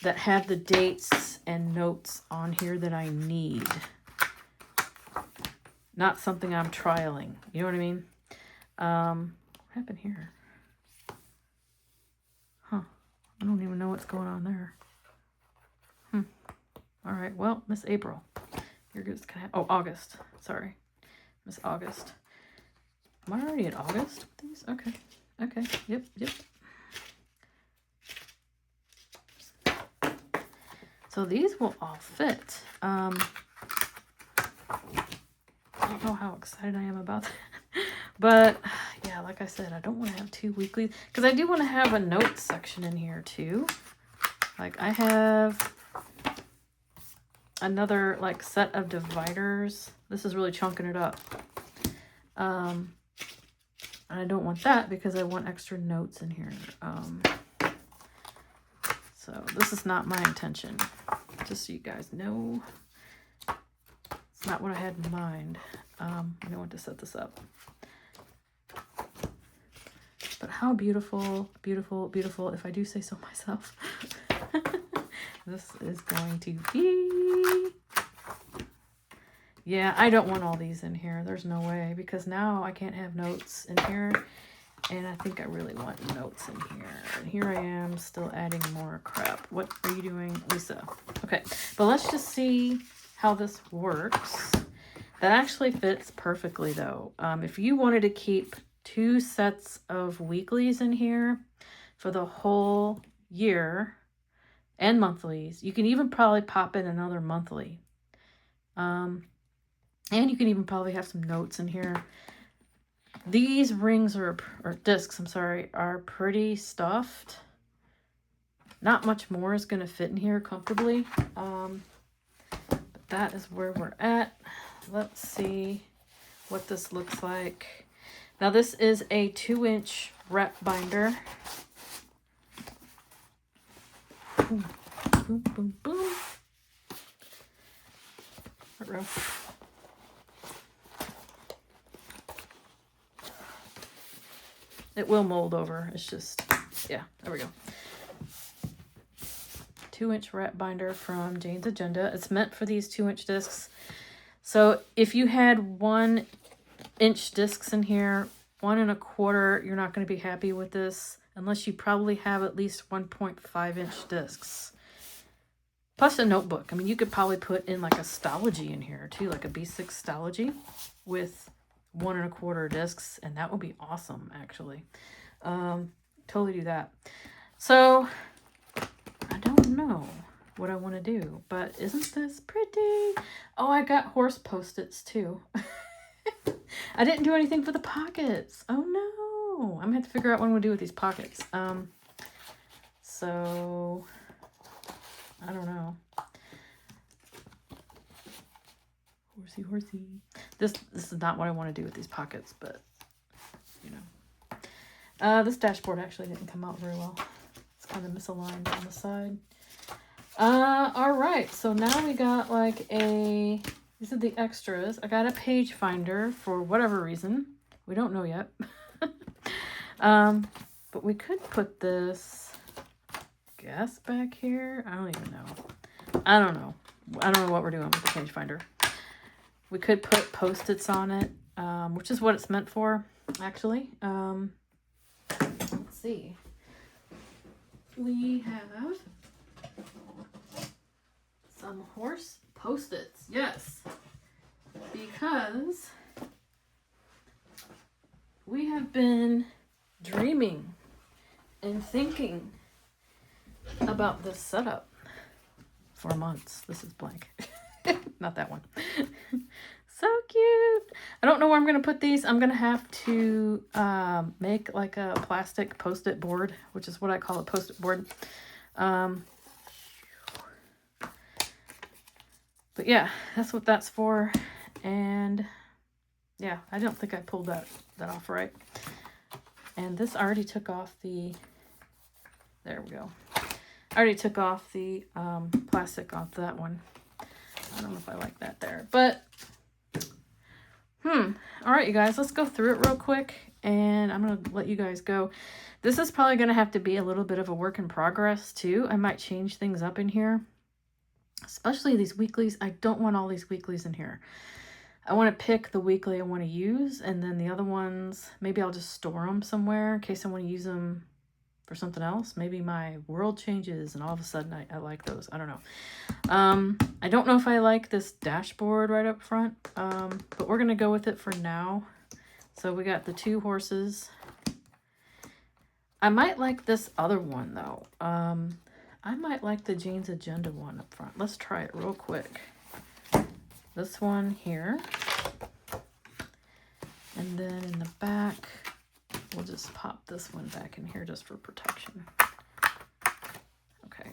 that have the dates and notes on here that I need. Not something I'm trialing. You know what I mean? What happened here? Huh. I don't even know what's going on there. All right. Well, Miss April. You're just gonna have... Oh, August. Sorry. Miss August. Am I already at August with these? Okay. Okay. Yep. So these will all fit. I don't know how excited I am about that. But yeah, like I said, I don't want to have 2 weeklies because I do want to have a notes section in here too. Like I have another like set of dividers. This is really chunking it up. And I don't want that because I want extra notes in here. So this is not my intention, just so you guys know. It's not what I had in mind. I don't want to set this up. But how beautiful, beautiful, beautiful, if I do say so myself, this is going to be. Yeah, I don't want all these in here. There's no way, because now I can't have notes in here. And I think I really want notes in here. And here I am still adding more crap. What are you doing, Lisa? Okay, but let's just see how this works. That actually fits perfectly though. If you wanted to keep 2 sets of weeklies in here for the whole year and monthlies, you can even probably pop in another monthly. And you can even probably have some notes in here. These rings or discs, I'm sorry, are pretty stuffed. Not much more is going to fit in here comfortably. But that is where we're at. Let's see what this looks like. Now this is a 2-inch wrap binder. Boom, boom, boom, boom. Row. It will mold over. It's just, yeah, there we go. 2-inch wrap binder from Jane's Agenda. It's meant for these 2-inch discs. So if you had 1-inch discs in here, 1 1/4, you're not going to be happy with this unless you probably have at least 1.5-inch discs. Plus a notebook. I mean, you could probably put in like a Stalogy in here too, like a B6 Stalogy with 1 1/4 discs, and that would be awesome actually. Totally do that. So I don't know what I want to do, but isn't this pretty? Oh, I got horse Post-its too. I didn't do anything for the pockets. Oh no, I'm gonna have to figure out what I'm gonna do with these pockets. So I don't know. Horsey. This is not what I want to do with these pockets, but you know. This dashboard actually didn't come out very well. It's kind of misaligned on the side. All right, so now we got like these are the extras. I got a page finder for whatever reason. We don't know yet. But we could put this gas back here. I don't even know. I don't know what we're doing with the page finder. We could put Post-its on it, which is what it's meant for, actually. Let's see. We have some horse Post-its, yes, because we have been dreaming and thinking about this setup for months. This is blank. Not that one. So cute. I don't know where I'm going to put these. I'm going to have to make like a plastic Post-it board, which is what I call a Post-it board. But yeah, that's what that's for. And Yeah, I don't think I pulled that off right. And this already took off the, there we go. I already took off the plastic off that one. I don't know if I like that there, but all right, you guys, let's go through it real quick, and I'm gonna let you guys go. This is probably gonna have to be a little bit of a work in progress too. I might change things up in here, especially these weeklies. I don't want all these weeklies in here. I want to pick the weekly I want to use, and then the other ones, maybe I'll just store them somewhere in case I want to use them for something else. Maybe my world changes and all of a sudden I like those. I don't know. I don't know if I like this dashboard right up front, but we're going to go with it for now. So we got the 2 horses. I might like this other one though. I might like the Jane's Agenda one up front. Let's try it real quick. This one here. And then in the back, we'll just pop this one back in here just for protection. Okay.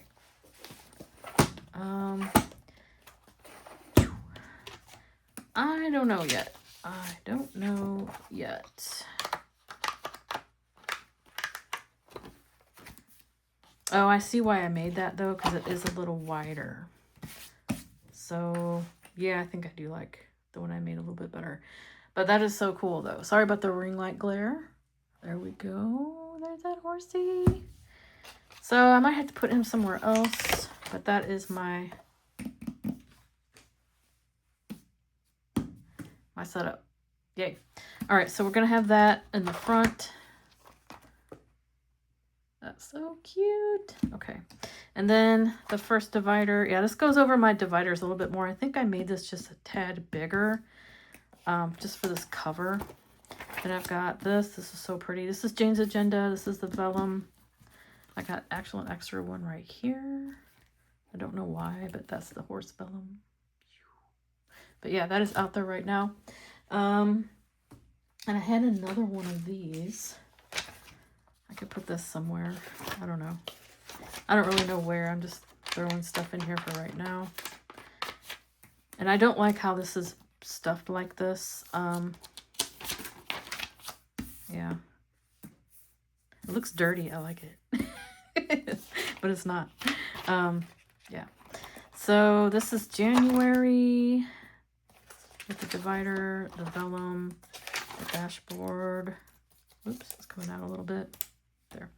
I don't know yet. I don't know yet. Oh, I see why I made that though, because it is a little wider. So yeah, I think I do like the one I made a little bit better. But that is so cool though. Sorry about the ring light glare. There we go. There's that horsey. So I might have to put him somewhere else, but that is my setup. Yay. All right, so we're gonna have that in the front. That's so cute. Okay. And then the first divider. Yeah, this goes over my dividers a little bit more. I think I made this just a tad bigger, just for this cover. Then I've got this. This is so pretty. This is Jane's Agenda. This is the vellum. I got actually an extra one right here. I don't know why, but that's the horse vellum. But yeah, that is out there right now. And I had another one of these. I could put this somewhere. I don't know. I don't really know where. I'm just throwing stuff in here for right now. And I don't like how this is stuffed like this. Yeah. It looks dirty. I like it. But it's not. Yeah. So this is January. With the divider, the vellum, the dashboard. Oops, it's coming out a little bit. There.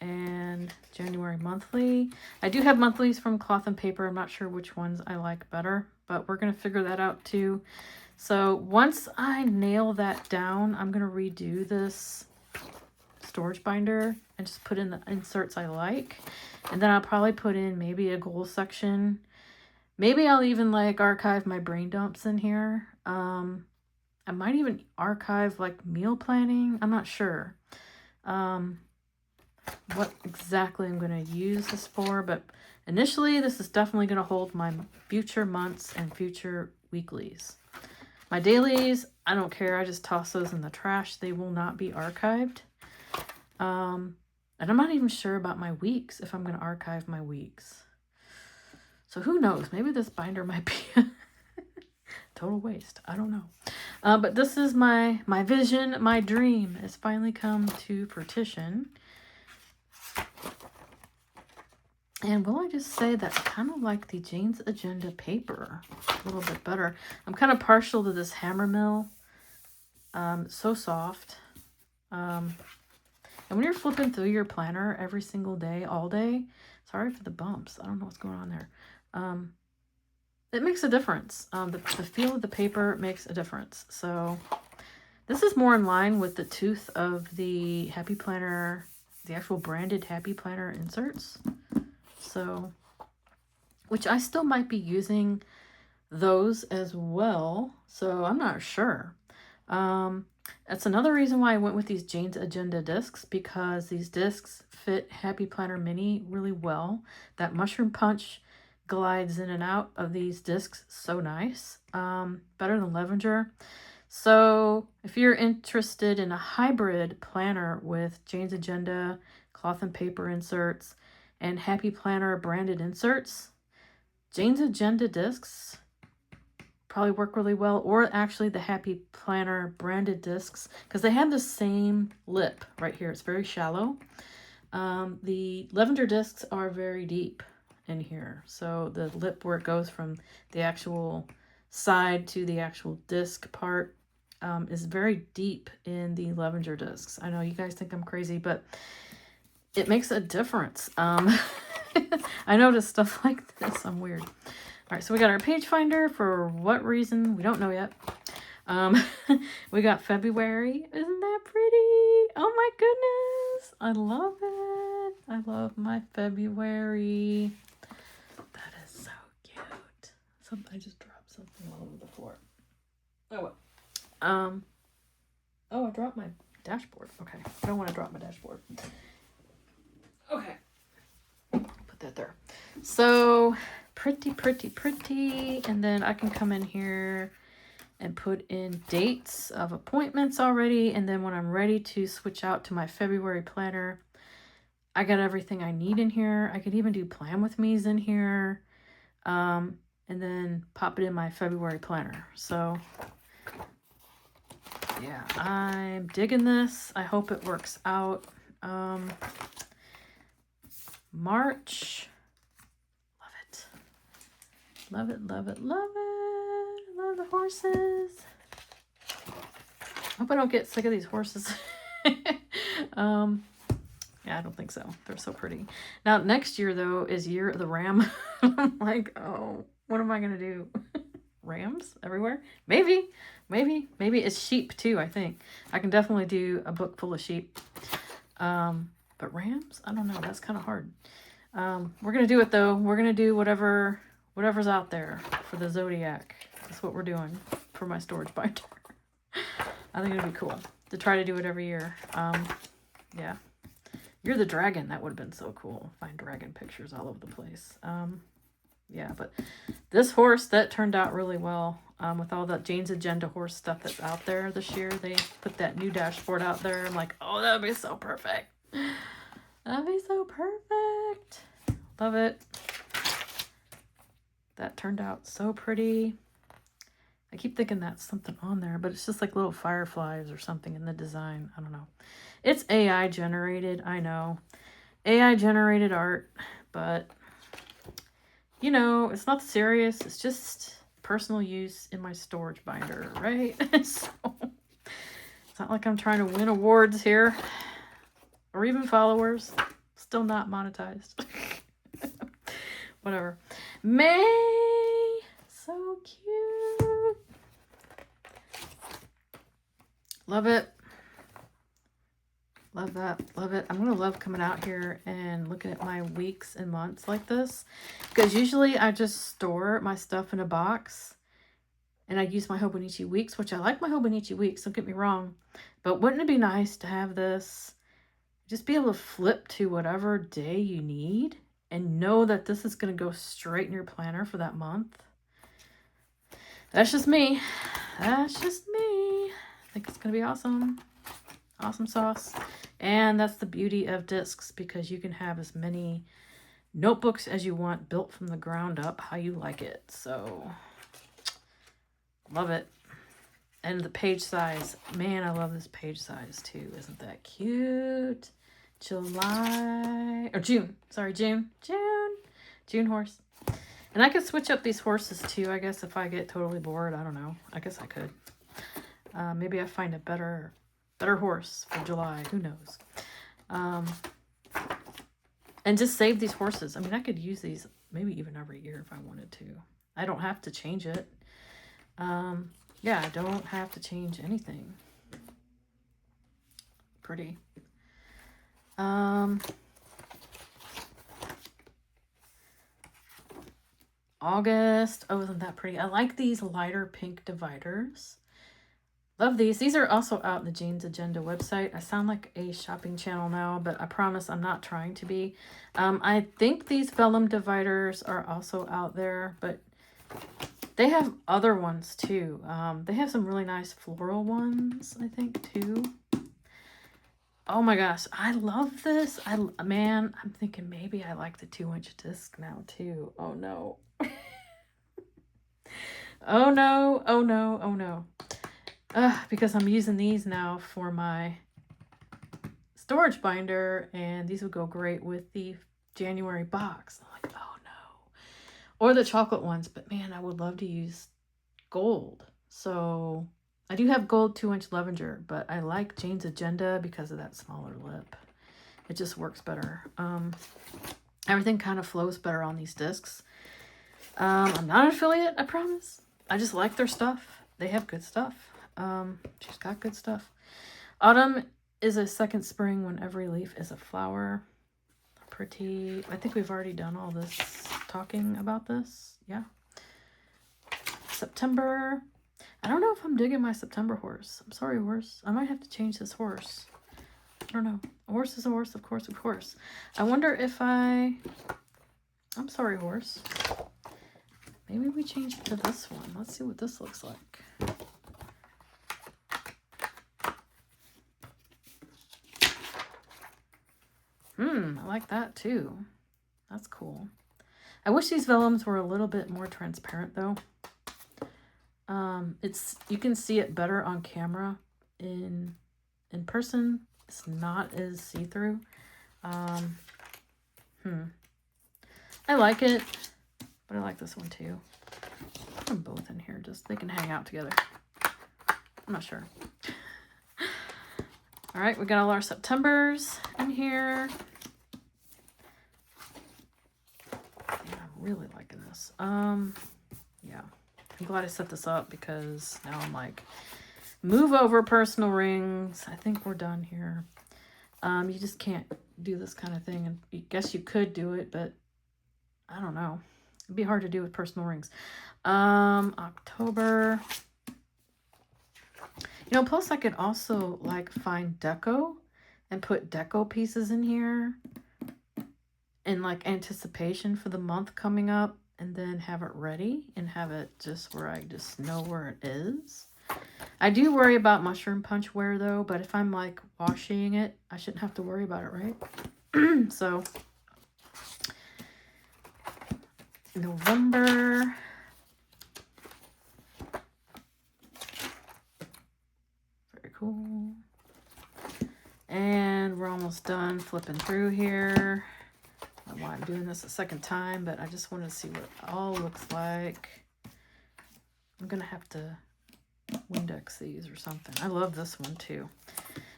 And January monthly. I do have monthlies from Cloth and Paper. I'm not sure which ones I like better, but we're going to figure that out too. So once I nail that down, I'm going to redo this storage binder and just put in the inserts I like. And then I'll probably put in maybe a goal section. Maybe I'll even like archive my brain dumps in here. I might even archive like meal planning. I'm not sure what exactly I'm going to use this for, but initially this is definitely going to hold my future months and future weeklies. My dailies, I don't care. I just toss those in the trash. They will not be archived. And I'm not even sure about my weeks, if I'm going to archive my weeks. So who knows? Maybe this binder might be a total waste. I don't know. But this is my vision, my dream has finally come to fruition. And will I just say that I kind of like the Jane's Agenda paper a little bit better. I'm kind of partial to this Hammermill. So soft. And when you're flipping through your planner every single day, all day, sorry for the bumps. I don't know what's going on there. It makes a difference. The feel of the paper makes a difference. So this is more in line with the tooth of the Happy Planner, the actual branded Happy Planner inserts. So, which I still might be using those as well. So I'm not sure. That's another reason why I went with these Jane's Agenda discs, because these discs fit Happy Planner Mini really well. That mushroom punch glides in and out of these discs so nice. Better than Levenger. So if you're interested in a hybrid planner with Jane's Agenda, Cloth and Paper inserts, and Happy Planner branded inserts, Jane's Agenda discs, probably work really well, or actually the Happy Planner branded discs, because they have the same lip right here. It's very shallow. The lavender discs are very deep in here. So the lip where it goes from the actual side to the actual disc part is very deep in the lavender discs. I know you guys think I'm crazy, but it makes a difference. I noticed stuff like this. I'm weird. All right, so we got our page finder. For what reason? We don't know yet. We got February. Isn't that pretty? Oh my goodness. I love it. I love my February. That is so cute. I just dropped something all over the floor. Oh, what? Oh, I dropped my dashboard. Okay. I don't want to drop my dashboard. Okay. Put that there. So pretty, pretty, pretty. And then I can come in here and put in dates of appointments already. And then when I'm ready to switch out to my February planner, I got everything I need in here. I could even do plan with me's in here. And then pop it in my February planner. So yeah, I'm digging this. I hope it works out. March. Love it. Love it, love it, love it. Love the horses. Hope I don't get sick of these horses. Yeah, I don't think so. They're so pretty. Now, next year, though, is Year of the Ram. I'm like, oh, what am I going to do? Rams everywhere? Maybe. It's sheep, too, I think. I can definitely do a book full of sheep. But rams? I don't know. That's kind of hard. We're going to do it, though. We're going to do whatever's out there for the Zodiac. That's what we're doing for my storage binder. I think it'd be cool to try to do it every year. Yeah. You're the dragon. That would have been so cool. Find dragon pictures all over the place. Yeah, but this horse, that turned out really well. With all the Jane's Agenda horse stuff that's out there this year. They put that new dashboard out there. I'm like, oh, that would be so perfect. That'd be so perfect. Love it. That turned out so pretty. I keep thinking that's something on there, but it's just like little fireflies or something in the design. I don't know. It's AI generated, I know. AI generated art, but you know, it's not serious. It's just personal use in my storage binder, right? So it's not like I'm trying to win awards here or even followers. Still not monetized. Whatever. May, so cute. Love it. Love that. Love it. I'm going to love coming out here and looking at my weeks and months like this. Because usually I just store my stuff in a box. And I use my Hobonichi weeks, which I like my Hobonichi weeks, don't get me wrong. But wouldn't it be nice to have this, just be able to flip to whatever day you need and know that this is going to go straight in your planner for that month? That's just me. That's just me. I think it's going to be awesome. Awesome sauce. And that's the beauty of discs, because you can have as many notebooks as you want built from the ground up how you like it. So love it. And the page size, man, I love this page size too. Isn't that cute? July or June, sorry, June horse. And I could switch up these horses too, I guess, if I get totally bored. I don't know. I guess I could. Maybe I find a better horse for July. Who knows? And just save these horses. I mean, I could use these maybe even every year if I wanted to. I don't have to change it. Yeah, I don't have to change anything. Pretty. August. Oh, isn't that pretty? I like these lighter pink dividers. Love these. These are also out in the Jane's Agenda website. I sound like a shopping channel now, but I promise I'm not trying to be. I think these vellum dividers are also out there, but they have other ones too. They have some really nice floral ones, I think, too. Oh my gosh, I love this. Man, I'm thinking maybe I like the 2-inch disc now too. Oh no. Oh no, oh no, oh no. Because I'm using these now for my storage binder, and these would go great with the January box. I'm like, oh no. Or the chocolate ones, but man, I would love to use gold. So I do have gold 2-inch Levenger, but I like Jane's Agenda because of that smaller lip. It just works better. Everything kind of flows better on these discs. I'm not an affiliate, I promise. I just like their stuff. They have good stuff. She's got good stuff. Autumn is a second spring when every leaf is a flower. Pretty. I think we've already done all this talking about this. Yeah. September. I don't know if I'm digging my September horse. I'm sorry, horse. I might have to change this horse. I don't know. A horse is a horse, of course, of course. I wonder if I'm sorry, horse. Maybe we change it to this one. Let's see what this looks like. I like that too. That's cool. I wish these vellums were a little bit more transparent though. You can see it better on camera. In person, it's not as see-through. I like it, but I like this one too. Put them both in here, just they can hang out together. I'm not sure. All right, we got all our Septembers in here. Yeah, I'm really liking this. Yeah, I'm glad I set this up because now I'm like, move over personal rings. I think we're done here. You just can't do this kind of thing, and I guess you could do it, but I don't know. It'd be hard to do with personal rings. October. You know, plus I could also like find deco and put deco pieces in here in like anticipation for the month coming up, and then have it ready and have it just where I just know where it is. I do worry about mushroom punch wear though, but if I'm like washing it, I shouldn't have to worry about it, right? So November. Very cool. And we're almost done flipping through here. I don't know why I'm doing this a second time, but I just want to see what it all looks like. I'm going to have to Windex these or something. I love this one too.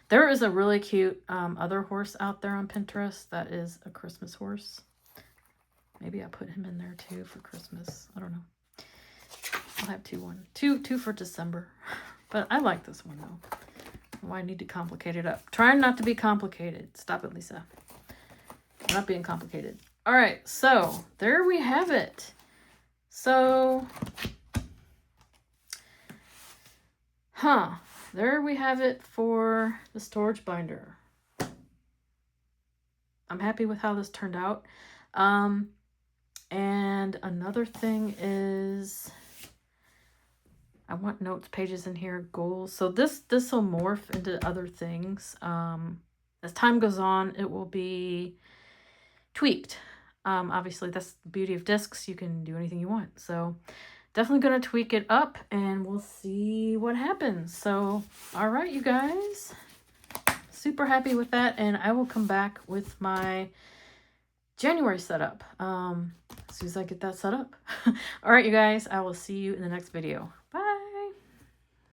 There is a really cute other horse out there on Pinterest that is a Christmas horse. Maybe I put him in there too for Christmas. I don't know. I'll have two for December. But I like this one though. Why I need to complicate it up. Trying not to be complicated. Stop it, Lisa. I'm not being complicated. All right, so there we have it. So, there we have it for the storage binder. I'm happy with how this turned out. And another thing is, I want notes pages in here, goals. So this will morph into other things. As time goes on, it will be tweaked. Obviously, that's the beauty of discs. You can do anything you want. So definitely going to tweak it up, and we'll see what happens. So, all right, you guys. Super happy with that, and I will come back with my January setup as soon as I get that set up. All right, you guys, I will see you in the next video.